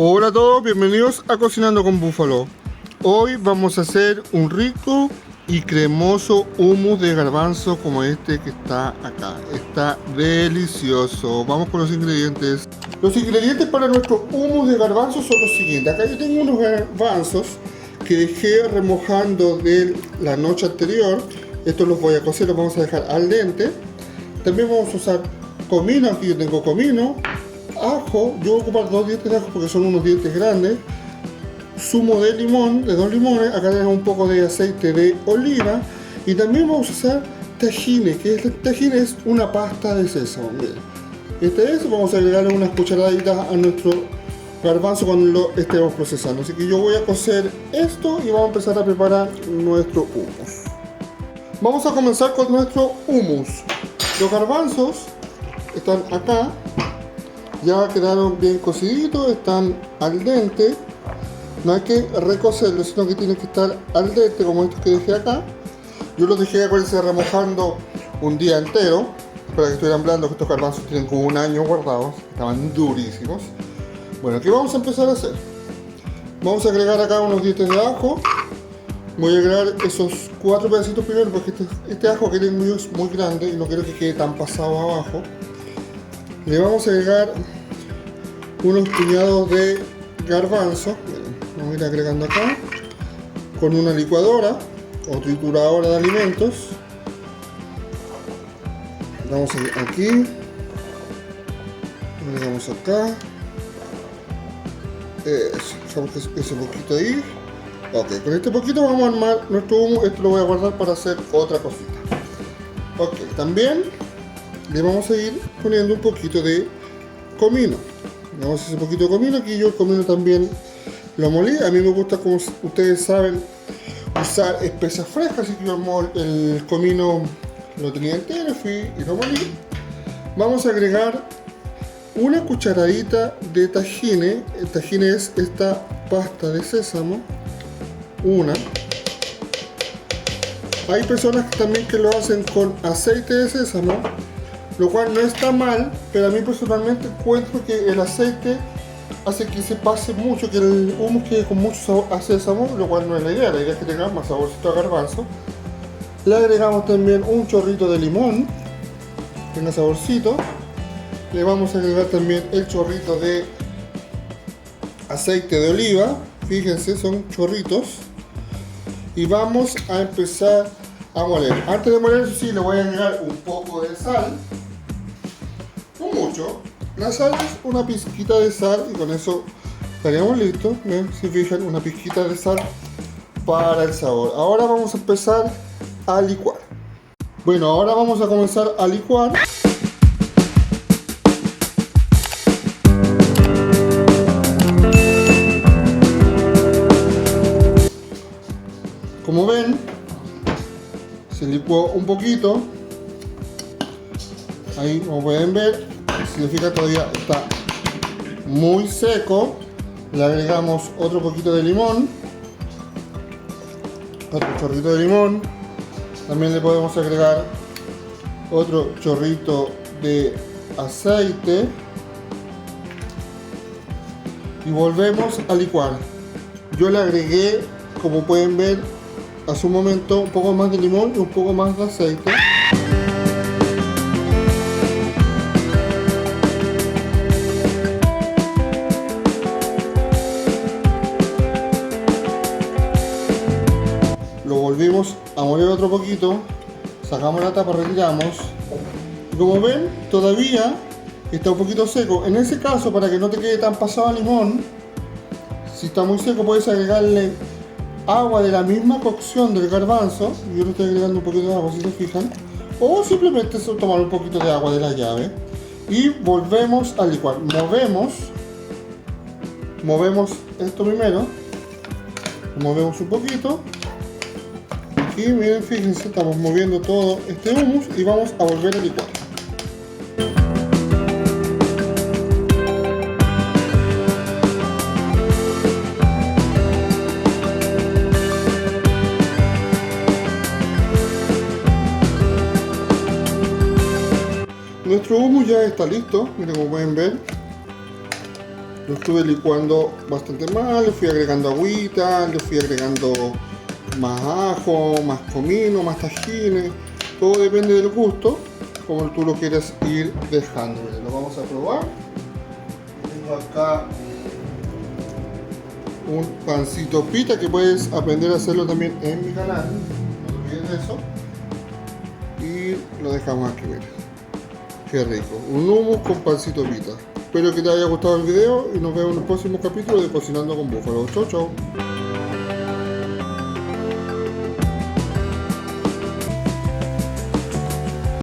Hola a todos, bienvenidos a Cocinando con Búfalo. Hoy vamos a hacer un rico y cremoso hummus de garbanzo como este que está acá. Está delicioso. Vamos con los ingredientes. Los ingredientes para nuestro hummus de garbanzo son los siguientes. Acá yo tengo unos garbanzos que dejé remojando de la noche anterior. Estos los voy a cocer, los vamos a dejar al dente. También vamos a usar comino, aquí yo tengo comino. Ajo, yo voy a ocupar 2 dientes de ajo porque son unos dientes grandes. Zumo de limón, de 2 limones. Acá tenemos un poco de aceite de oliva. Y también vamos a usar tahine, que tahine es una pasta de sésamo. Miren. Vamos a agregarle unas cucharaditas a nuestro garbanzo cuando lo estemos procesando. Así que yo voy a cocer esto y vamos a empezar a preparar nuestro hummus. Vamos a comenzar con nuestro hummus. Los garbanzos están acá. Ya quedaron bien cociditos, están al dente. No hay que recocerlos, sino que tienen que estar al dente como estos que dejé acá. Yo los dejé, acuérdense, remojando un día entero para que estuvieran blandos, que estos garbanzos tienen como un año guardados. Estaban durísimos. Bueno, ¿qué vamos a empezar a hacer? Vamos a agregar acá unos dientes de ajo. Voy a agregar esos 4 pedacitos primero porque este ajo que tengo yo es muy grande y no quiero que quede tan pasado abajo. Le vamos a agregar unos puñados de garbanzo. Vamos a ir agregando acá con una licuadora o trituradora de alimentos. Vamos aquí, agregamos acá. Eso, dejamos ese poquito ahí. Ok, con este poquito vamos a armar nuestro hummus. Esto lo voy a guardar para hacer otra cosita. Ok, también le vamos a ir poniendo un poquito de comino. Vamos a hacer un poquito de comino. Aquí yo el comino también lo molí. A mí me gusta, como ustedes saben, usar especias frescas. Así que yo el comino lo tenía entero, fui y lo molí. Vamos a agregar una cucharadita de tahine. El tahine es esta pasta de sésamo. Una. Hay personas también que lo hacen con aceite de sésamo, lo cual no está mal, pero a mí personalmente encuentro que el aceite hace que se pase mucho, que el hummus quede con mucho sabor a sésamo, lo cual no es la idea es que tenga más saborcito a garbanzo. Le agregamos también un chorrito de limón, que tenga saborcito. Le vamos a agregar también el chorrito de aceite de oliva, fíjense, son chorritos. Y vamos a empezar a moler. Antes de moler, sí, le voy a agregar un poco de sal. No mucho. La sal es una pizquita de sal y con eso estaríamos listos. ¿Ven? Si fijan, una pizquita de sal para el sabor. Ahora vamos a empezar a licuar. Bueno, ahora vamos a comenzar a licuar. Como ven, se licuó un poquito. Ahí, como pueden ver, si se fijan todavía está muy seco. Le agregamos otro poquito de limón, otro chorrito de limón. También le podemos agregar otro chorrito de aceite y volvemos a licuar. Yo le agregué, como pueden ver, hace un momento un poco más de limón y un poco más de aceite. Lo volvimos a moler otro poquito, sacamos la tapa, retiramos. Y como ven, todavía está un poquito seco. En ese caso, para que no te quede tan pasado a limón, si está muy seco puedes agregarle agua de la misma cocción del garbanzo. Yo le estoy agregando un poquito de agua, si se fijan. O simplemente tomar un poquito de agua de la llave. Y volvemos a licuar. Movemos esto primero. Movemos un poquito. Aquí, miren, fíjense, estamos moviendo todo este hummus y vamos a volver a licuar. Nuestro hummus ya está listo, miren como pueden ver. Lo estuve licuando bastante mal, le fui agregando agüita, le fui agregando más ajo, más comino, más tajines. Todo depende del gusto, como tú lo quieras ir dejando. Miren, lo vamos a probar. Tengo acá un pancito pita que puedes aprender a hacerlo también en mi canal. No te olvides de eso. Y lo dejamos aquí, miren. Qué rico. Un hummus con pancito pita. Espero que te haya gustado el video y nos vemos en el próximo capítulo de Cocinando con Búfalo. Chau, chau.